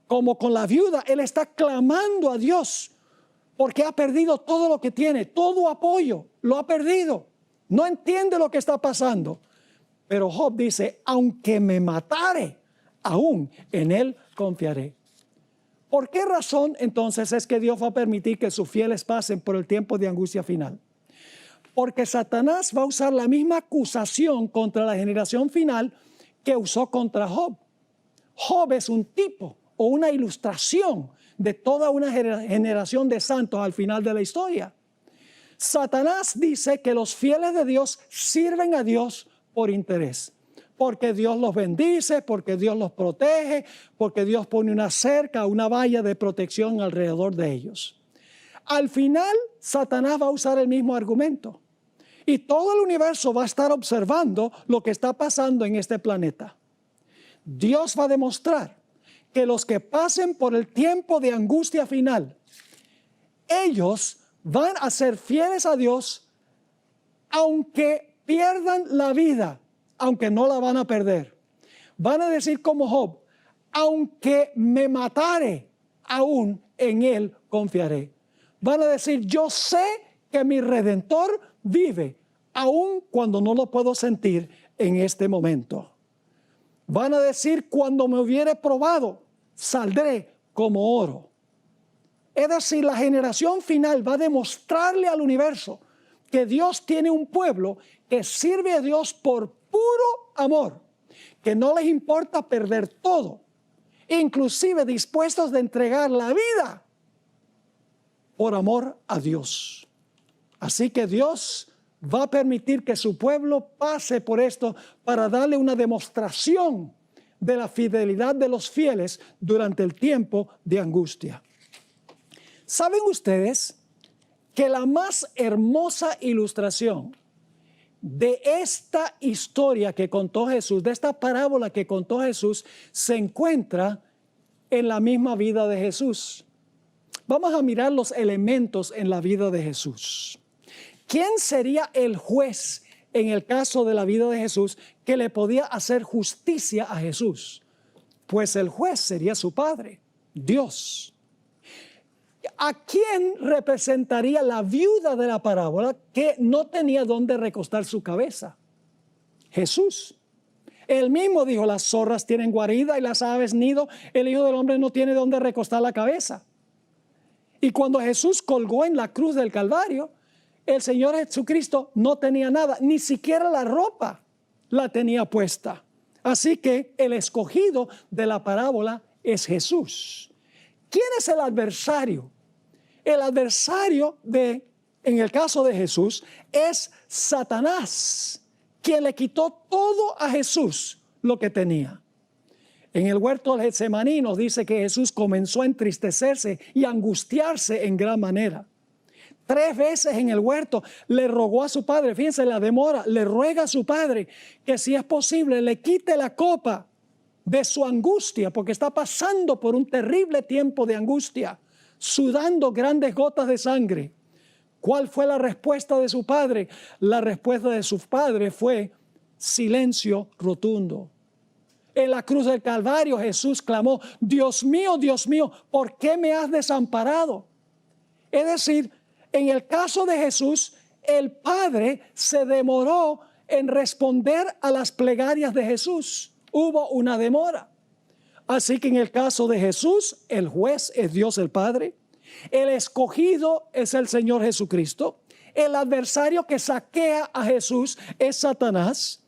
Como con la viuda, él está clamando a Dios porque ha perdido todo lo que tiene, todo apoyo, lo ha perdido. No entiende lo que está pasando. Pero Job dice, aunque me matare, aún en él confiaré. ¿Por qué razón entonces es que Dios va a permitir que sus fieles pasen por el tiempo de angustia final? Porque Satanás va a usar la misma acusación contra la generación final que usó contra Job. Job es un tipo o una ilustración de toda una generación de santos al final de la historia. Satanás dice que los fieles de Dios sirven a Dios por interés, porque Dios los bendice, porque Dios los protege, porque Dios pone una cerca, una valla de protección alrededor de ellos. Al final, Satanás va a usar el mismo argumento y todo el universo va a estar observando lo que está pasando en este planeta. Dios va a demostrar que los que pasen por el tiempo de angustia final, ellos van a ser fieles a Dios aunque pierdan la vida, aunque no la van a perder. Van a decir como Job, aunque me matare, aún en él confiaré. Van a decir, yo sé que mi Redentor vive, aun cuando no lo puedo sentir en este momento. Van a decir, cuando me hubiere probado, saldré como oro. Es decir, la generación final va a demostrarle al universo que Dios tiene un pueblo que sirve a Dios por puro amor, que no les importa perder todo, inclusive dispuestos de entregar la vida por amor a Dios. Así que Dios va a permitir que su pueblo pase por esto para darle una demostración de la fidelidad de los fieles durante el tiempo de angustia. ¿Saben ustedes que la más hermosa ilustración de esta historia que contó Jesús, de esta parábola que contó Jesús, se encuentra en la misma vida de Jesús? Vamos a mirar los elementos en la vida de Jesús. ¿Quién sería el juez en el caso de la vida de Jesús que le podía hacer justicia a Jesús? Pues el juez sería su Padre, Dios. ¿A quién representaría la viuda de la parábola que no tenía dónde recostar su cabeza? Jesús. Él mismo dijo, las zorras tienen guarida y las aves nido, el Hijo del Hombre no tiene dónde recostar la cabeza. Y cuando Jesús colgó en la cruz del Calvario, el Señor Jesucristo no tenía nada, ni siquiera la ropa la tenía puesta. Así que el escogido de la parábola es Jesús. ¿Quién es el adversario? El adversario en el caso de Jesús, es Satanás, quien le quitó todo a Jesús lo que tenía. En el huerto del Getsemaní nos dice que Jesús comenzó a entristecerse y angustiarse en gran manera. 3 veces en el huerto le rogó a su padre, fíjense la demora, le ruega a su padre que si es posible le quite la copa de su angustia, porque está pasando por un terrible tiempo de angustia, sudando grandes gotas de sangre. ¿Cuál fue la respuesta de su padre? La respuesta de su padre fue silencio rotundo. En la cruz del Calvario Jesús clamó, Dios mío, ¿por qué me has desamparado? Es decir, en el caso de Jesús, el Padre se demoró en responder a las plegarias de Jesús. Hubo una demora. Así que en el caso de Jesús, el juez es Dios el Padre. El escogido es el Señor Jesucristo. El adversario que saquea a Jesús es Satanás.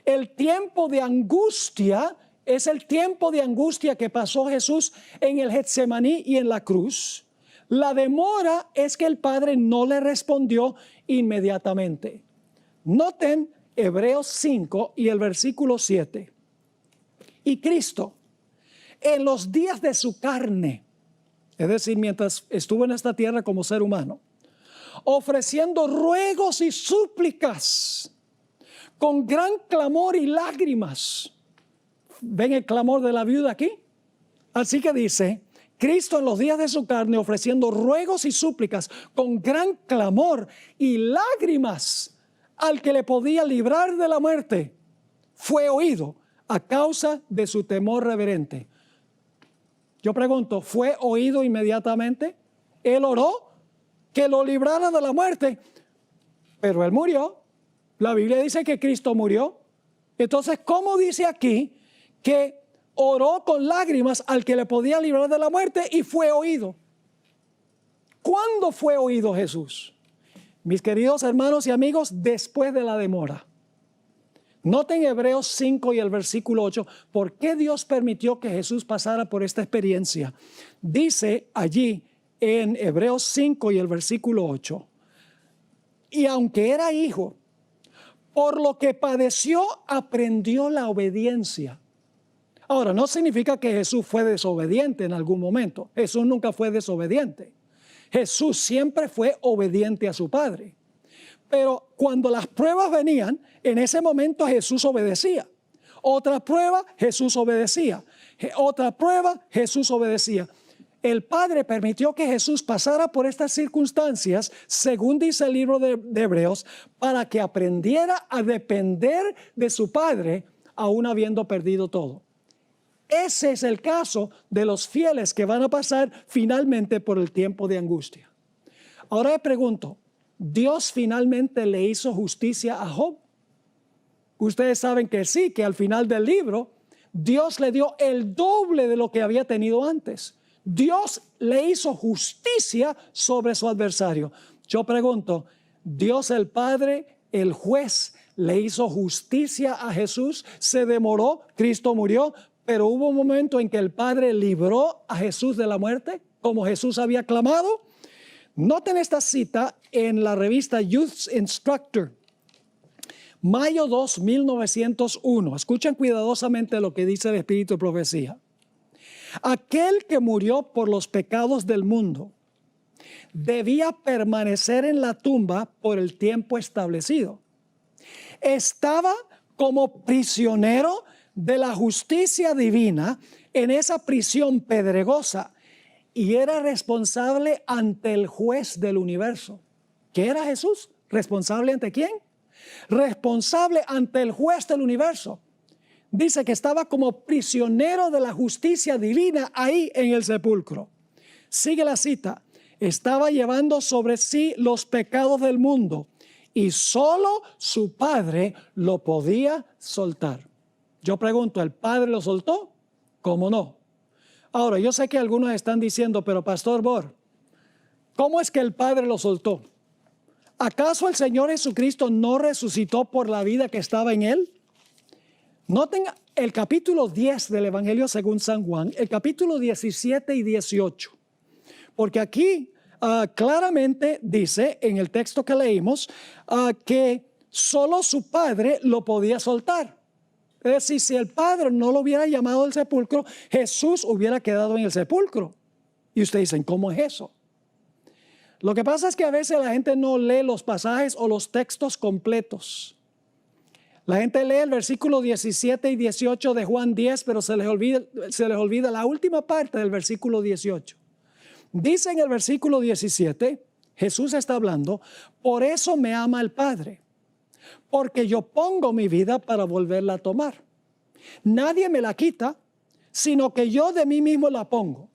El tiempo de angustia es el tiempo de angustia que pasó Jesús en el Getsemaní y en la cruz. La demora es que el Padre no le respondió inmediatamente. Noten Hebreos 5 y el versículo 7. Y Cristo, en los días de su carne, es decir, mientras estuvo en esta tierra como ser humano, ofreciendo ruegos y súplicas, con gran clamor y lágrimas. ¿Ven el clamor de la viuda aquí? Así que dice, Cristo en los días de su carne ofreciendo ruegos y súplicas con gran clamor y lágrimas al que le podía librar de la muerte, fue oído a causa de su temor reverente. Yo pregunto, ¿fue oído inmediatamente? Él oró que lo librara de la muerte, pero él murió. La Biblia dice que Cristo murió. Entonces, ¿cómo dice aquí que oró con lágrimas al que le podía librar de la muerte y fue oído? ¿Cuándo fue oído Jesús? Mis queridos hermanos y amigos, después de la demora. Noten Hebreos 5 y el versículo 8, ¿por qué Dios permitió que Jesús pasara por esta experiencia? Dice allí en Hebreos 5 y el versículo 8, y aunque era hijo, por lo que padeció, aprendió la obediencia. Ahora, no significa que Jesús fue desobediente en algún momento. Jesús nunca fue desobediente. Jesús siempre fue obediente a su Padre. Pero cuando las pruebas venían, en ese momento Jesús obedecía. Otra prueba, Jesús obedecía. Otra prueba, Jesús obedecía. El Padre permitió que Jesús pasara por estas circunstancias, según dice el libro de Hebreos, para que aprendiera a depender de su Padre, aún habiendo perdido todo. Ese es el caso de los fieles que van a pasar finalmente por el tiempo de angustia. Ahora le pregunto, Dios finalmente le hizo justicia a Job? Ustedes saben que sí, que al final del libro, Dios le dio el doble de lo que había tenido antes. Dios le hizo justicia sobre su adversario. Yo pregunto, ¿Dios el Padre, el juez, le hizo justicia a Jesús? Se demoró, Cristo murió, pero hubo un momento en que el Padre libró a Jesús de la muerte, como Jesús había clamado. Noten esta cita en la revista Youth Instructor, mayo 2, 1901. Escuchen cuidadosamente lo que dice el Espíritu de Profecía. Aquel que murió por los pecados del mundo debía permanecer en la tumba por el tiempo establecido. Estaba como prisionero de la justicia divina en esa prisión pedregosa y era responsable ante el juez del universo. ¿Qué era Jesús? ¿Responsable ante quién? Responsable ante el juez del universo. Dice que estaba como prisionero de la justicia divina ahí en el sepulcro. Sigue la cita. Estaba llevando sobre sí los pecados del mundo y solo su Padre lo podía soltar. Yo pregunto, ¿el Padre lo soltó? ¿Cómo no? Ahora, yo sé que algunos están diciendo, pero Pastor Bor, ¿cómo es que el Padre lo soltó? ¿Acaso el Señor Jesucristo no resucitó por la vida que estaba en Él? Noten el capítulo 10 del Evangelio según San Juan, el capítulo 17 y 18. Porque aquí claramente dice en el texto que leímos que solo su Padre lo podía soltar. Es decir, si el Padre no lo hubiera llamado al sepulcro, Jesús hubiera quedado en el sepulcro. Y ustedes dicen, ¿cómo es eso? Lo que pasa es que a veces la gente no lee los pasajes o los textos completos. La gente lee el versículo 17 y 18 de Juan 10, pero se les olvida la última parte del versículo 18. Dice en el versículo 17, Jesús está hablando, por eso me ama el Padre, porque yo pongo mi vida para volverla a tomar. Nadie me la quita, sino que yo de mí mismo la pongo.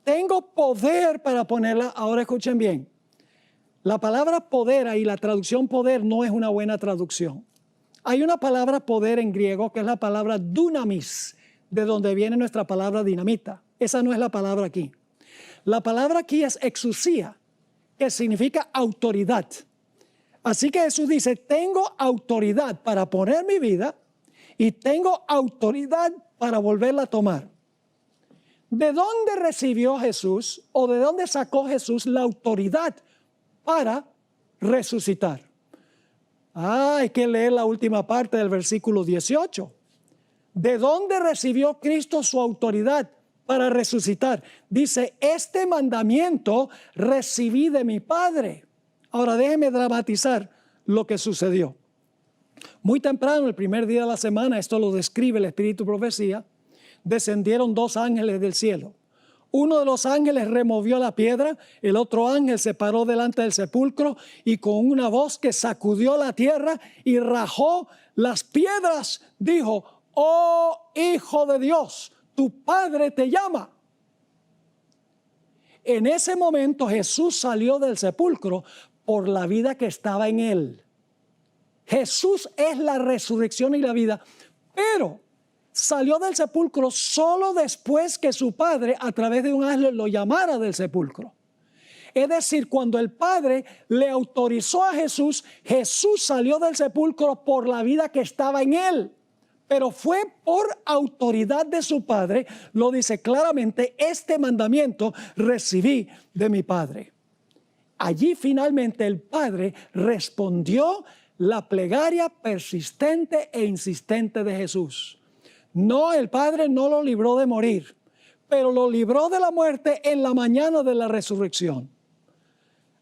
Tengo poder para ponerla. Ahora escuchen bien. La palabra poder ahí, la traducción poder no es una buena traducción. Hay una palabra poder en griego que es la palabra dunamis, de donde viene nuestra palabra dinamita. Esa no es la palabra aquí. La palabra aquí es exousia, que significa autoridad. Así que Jesús dice, tengo autoridad para poner mi vida y tengo autoridad para volverla a tomar. ¿De dónde recibió Jesús o de dónde sacó Jesús la autoridad para resucitar? Hay que leer la última parte del versículo 18. ¿De dónde recibió Cristo su autoridad para resucitar? Dice, este mandamiento recibí de mi Padre. Ahora déjeme dramatizar lo que sucedió. Muy temprano, el primer día de la semana, esto lo describe el Espíritu de Profecía, descendieron dos ángeles del cielo. Uno de los ángeles removió la piedra, el otro ángel se paró delante del sepulcro y con una voz que sacudió la tierra y rajó las piedras, dijo, oh Hijo de Dios, tu Padre te llama. En ese momento Jesús salió del sepulcro por la vida que estaba en él. Jesús es la resurrección y la vida, pero salió del sepulcro solo después que su Padre a través de un ángel lo llamara del sepulcro. Es decir, cuando el Padre le autorizó a Jesús, Jesús salió del sepulcro por la vida que estaba en él. Pero fue por autoridad de su Padre, lo dice claramente, este mandamiento recibí de mi Padre. Allí finalmente el Padre respondió la plegaria persistente e insistente de Jesús. No, el Padre no lo libró de morir, pero lo libró de la muerte en la mañana de la resurrección.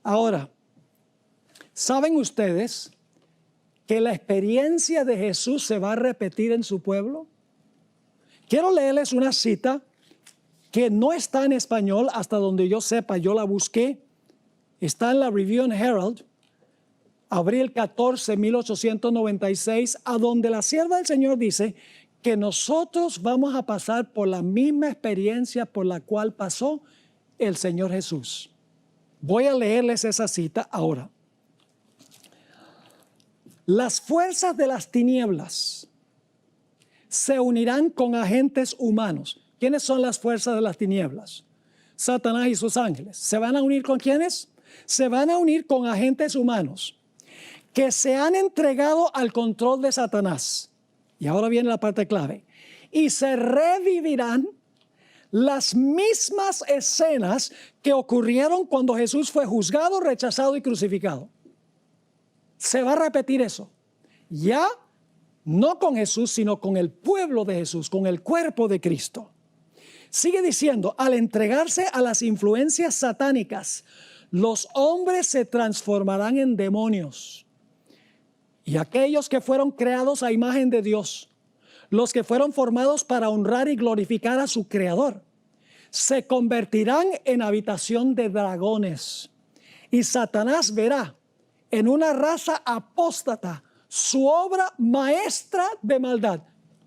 Ahora, ¿saben ustedes que la experiencia de Jesús se va a repetir en su pueblo? Quiero leerles una cita que no está en español hasta donde yo sepa, yo la busqué. Está en la Review and Herald, abril 14, 1896, a donde la sierva del Señor dice que nosotros vamos a pasar por la misma experiencia por la cual pasó el Señor Jesús. Voy a leerles esa cita ahora. Las fuerzas de las tinieblas se unirán con agentes humanos. ¿Quiénes son las fuerzas de las tinieblas? Satanás y sus ángeles. ¿Se van a unir con quiénes? Se van a unir con agentes humanos que se han entregado al control de Satanás. Y ahora viene la parte clave. Y se revivirán las mismas escenas que ocurrieron cuando Jesús fue juzgado, rechazado y crucificado. Se va a repetir eso. Ya no con Jesús, sino con el pueblo de Jesús, con el cuerpo de Cristo. Sigue diciendo, al entregarse a las influencias satánicas, los hombres se transformarán en demonios. Y aquellos que fueron creados a imagen de Dios, los que fueron formados para honrar y glorificar a su Creador, se convertirán en habitación de dragones. Y Satanás verá en una raza apóstata su obra maestra de maldad.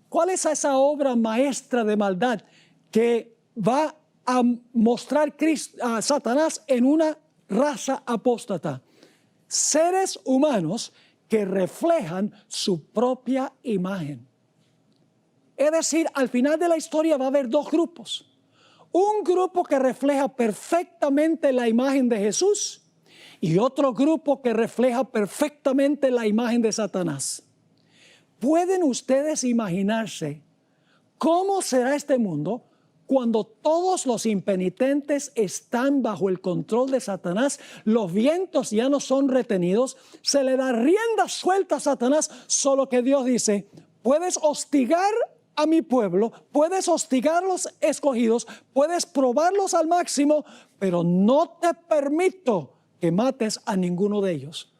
¿Cuál es esa obra maestra de maldad que va a mostrar a Satanás en una raza apóstata? Seres humanos que reflejan su propia imagen. Es decir, al final de la historia va a haber dos grupos. Un grupo que refleja perfectamente la imagen de Jesús y otro grupo que refleja perfectamente la imagen de Satanás. ¿Pueden ustedes imaginarse cómo será este mundo cuando todos los impenitentes están bajo el control de Satanás? Los vientos ya no son retenidos, se le da rienda suelta a Satanás, solo que Dios dice, puedes hostigar a mi pueblo, puedes hostigar a los escogidos, puedes probarlos al máximo, pero no te permito que mates a ninguno de ellos.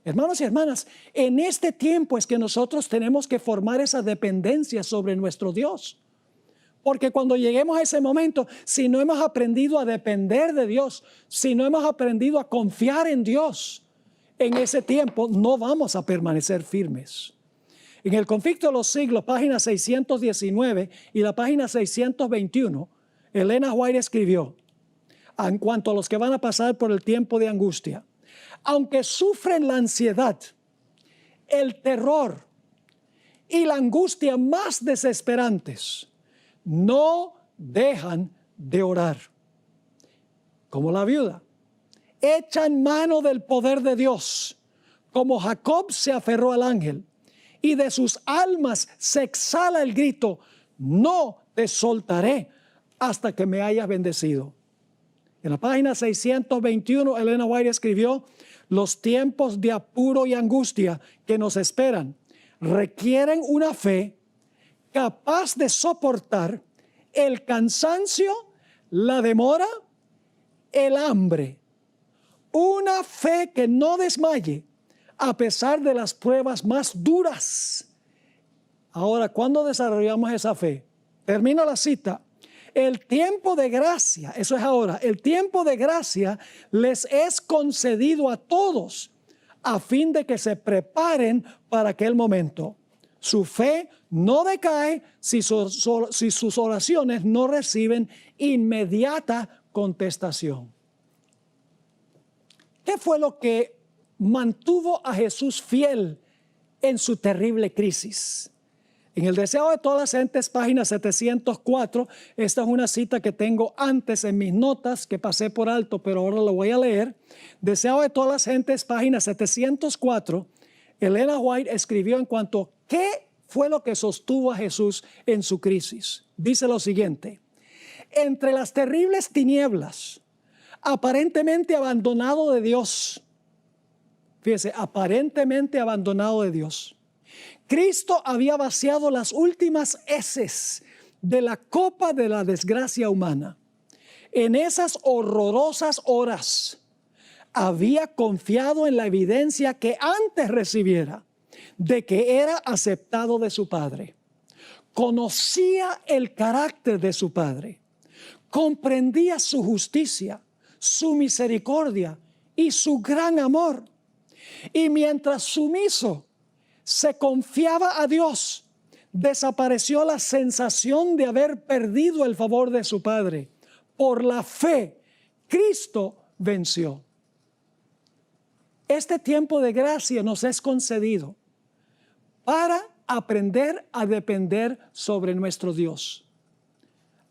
Hermanos y hermanas, en este tiempo es que nosotros tenemos que formar esa dependencia sobre nuestro Dios. Porque cuando lleguemos a ese momento, si no hemos aprendido a depender de Dios, si no hemos aprendido a confiar en Dios, en ese tiempo no vamos a permanecer firmes. En el Conflicto de los Siglos, página 619 y la página 621, Elena White escribió, en cuanto a los que van a pasar por el tiempo de angustia, aunque sufren la ansiedad, el terror y la angustia más desesperantes, no dejan de orar. Como la viuda, echan mano del poder de Dios, como Jacob se aferró al ángel, y de sus almas se exhala el grito, no te soltaré hasta que me hayas bendecido. En la página 621, Elena White escribió, los tiempos de apuro y angustia que nos esperan requieren una fe capaz de soportar el cansancio, la demora, el hambre. Una fe que no desmaye a pesar de las pruebas más duras. Ahora, ¿cuándo desarrollamos esa fe? Termino la cita. El tiempo de gracia, eso es ahora, el tiempo de gracia les es concedido a todos a fin de que se preparen para aquel momento. Su fe no decae si sus oraciones no reciben inmediata contestación. ¿Qué fue lo que mantuvo a Jesús fiel en su terrible crisis? En el Deseo de todas las gentes, página 704, esta es una cita que tengo antes en mis notas, que pasé por alto, pero ahora lo voy a leer. Deseo de todas las gentes, página 704, Elena White escribió en cuanto a qué fue lo que sostuvo a Jesús en su crisis. Dice lo siguiente, entre las terribles tinieblas, aparentemente abandonado de Dios, fíjese, aparentemente abandonado de Dios, Cristo había vaciado las últimas heces de la copa de la desgracia humana. En esas horrorosas horas había confiado en la evidencia que antes recibiera de que era aceptado de su Padre. Conocía el carácter de su Padre, comprendía su justicia, su misericordia y su gran amor. Y mientras sumiso se confiaba a Dios, desapareció la sensación de haber perdido el favor de su Padre. Por la fe, Cristo venció. Este tiempo de gracia nos es concedido para aprender a depender sobre nuestro Dios.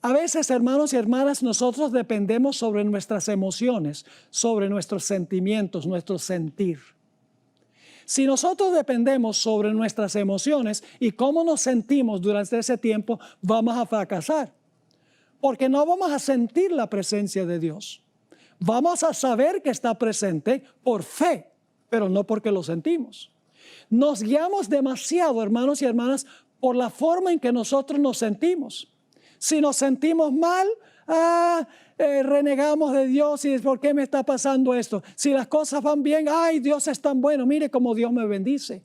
A veces, hermanos y hermanas, nosotros dependemos sobre nuestras emociones, sobre nuestros sentimientos, nuestro sentir. Si nosotros dependemos sobre nuestras emociones y cómo nos sentimos durante ese tiempo, vamos a fracasar. Porque no vamos a sentir la presencia de Dios. Vamos a saber que está presente por fe, pero no porque lo sentimos. Nos guiamos demasiado, hermanos y hermanas, por la forma en que nosotros nos sentimos. Si nos sentimos mal, renegamos de Dios y ¿por qué me está pasando esto? Si las cosas van bien, ¡ay, Dios es tan bueno! Mire cómo Dios me bendice.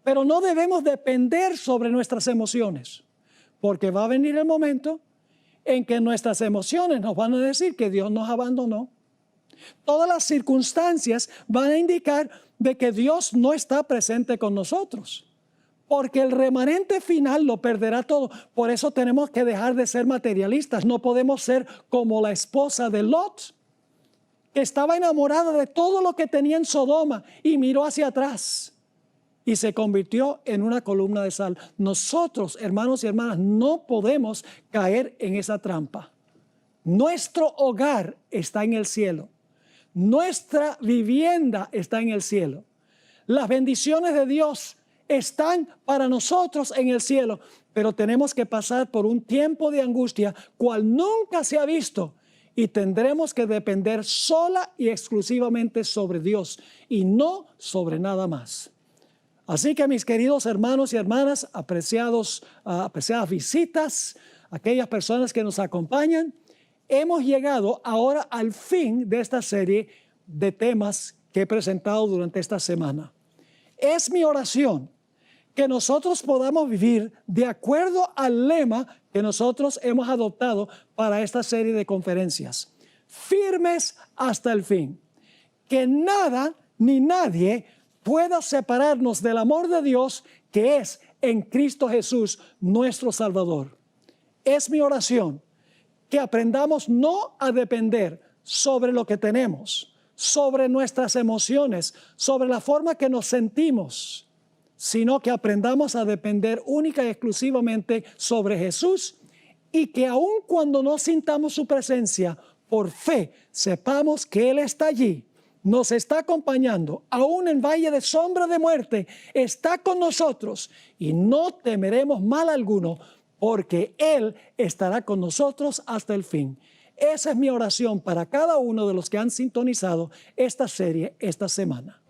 Pero no debemos depender sobre nuestras emociones, porque va a venir el momento en que nuestras emociones nos van a decir que Dios nos abandonó. Todas las circunstancias van a indicar de que Dios no está presente con nosotros, porque el remanente final lo perderá todo. Por eso tenemos que dejar de ser materialistas. No podemos ser como la esposa de Lot, que estaba enamorada de todo lo que tenía en Sodoma y miró hacia atrás y se convirtió en una columna de sal. Nosotros, hermanos y hermanas, no podemos caer en esa trampa. Nuestro hogar está en el cielo. Nuestra vivienda está en el cielo. Las bendiciones de Dios están para nosotros en el cielo, pero tenemos que pasar por un tiempo de angustia cual nunca se ha visto y tendremos que depender sola y exclusivamente sobre Dios y no sobre nada más. Así que mis queridos hermanos y hermanas, apreciadas visitas, aquellas personas que nos acompañan, hemos llegado ahora al fin de esta serie de temas que he presentado durante esta semana. Es mi oración que nosotros podamos vivir de acuerdo al lema que nosotros hemos adoptado para esta serie de conferencias. Firmes hasta el fin. Que nada ni nadie pueda separarnos del amor de Dios que es en Cristo Jesús, nuestro Salvador. Es mi oración que aprendamos no a depender sobre lo que tenemos, sobre nuestras emociones, sobre la forma que nos sentimos, sino que aprendamos a depender única y exclusivamente sobre Jesús y que aun cuando no sintamos su presencia, por fe sepamos que Él está allí, nos está acompañando, aún en valle de sombra de muerte, está con nosotros y no temeremos mal alguno porque Él estará con nosotros hasta el fin. Esa es mi oración para cada uno de los que han sintonizado esta serie esta semana.